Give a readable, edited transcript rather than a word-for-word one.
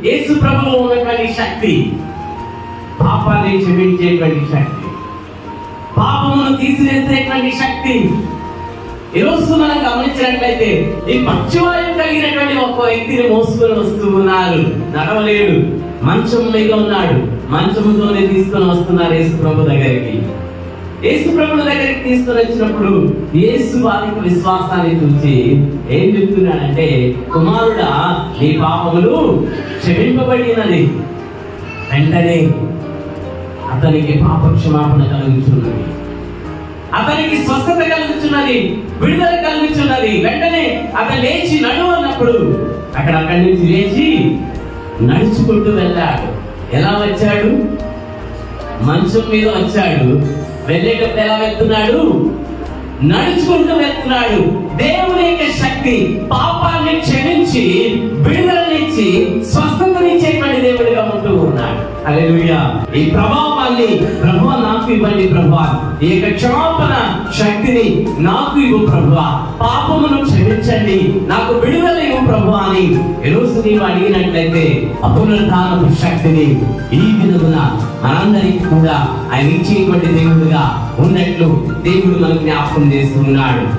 యేసు ప్రభువులో ఉన్నటువంటి శక్తి, పాపాన్ని క్షమించేటువంటి శక్తి, పాపమును తీసివేసేటువంటి శక్తి. ఈరోజు మనం గమనించినట్లయితే ఈ పక్షవాయువు కలిగినటువంటి ఒక వ్యక్తిని మోసుకొని వస్తూ ఉన్నారు. నడవలేడు, మంచం మీద ఉన్నాడు. మంచంతోనే తీసుకొని వస్తున్నారు యేసు ప్రభు దగ్గరికి. యేసు ప్రభుల దగ్గరికి తీసుకొని వచ్చినప్పుడు యేసు వారికి విశ్వాసాన్ని చూసి ఏం చెప్తున్నాడంటే, కుమారుడా, నీ పాపములు క్షమింపబడినది. వెంటనే అతనికి పాప క్షమాపణ కలుగుతున్నది, అతనికి స్వస్థత కలుగుతున్నది, విడుదల కలుగుతున్నది. వెంటనే అతను లేచి నడువు అన్నప్పుడు అక్కడి నుంచి లేచి నడుచుకుంటూ వెళ్ళాడు. ఎలా వచ్చాడు? మంచం మీద వచ్చాడు. వెళ్ళేటప్పుడు ఎలా వెళ్తున్నాడు? నడుచుకుంటూ వెళ్తున్నాడు. దేవుని యొక్క శక్తి పాపాన్ని క్షమించి విడుదలనిచ్చి స్వస్థతనిచ్చేటువంటి దేవుడిగా ఉంటూ ఉన్నాడు. హల్లెలూయా. ఈ ప్రభావాన్ని ప్రభువా నాకు ఇవ్వండి ప్రభువా, ఈ యొక్క క్షమాపణ శక్తిని నాకు ఇవ్వు ప్రభువా, పాపమును క్షమించండి, నాకు విడుదల ఇవ్వు ప్రభువా అని ఈరోజు నీవు అడిగినట్లయితే పునరుద్ధానపు శక్తిని ఈ విధముగా మనందరికీ కూడా ఆయన ఇచ్చేటువంటి దేవుడుగా ఉన్నట్లు దేవుడు మనకు జ్ఞాపకం చేస్తున్నాడు.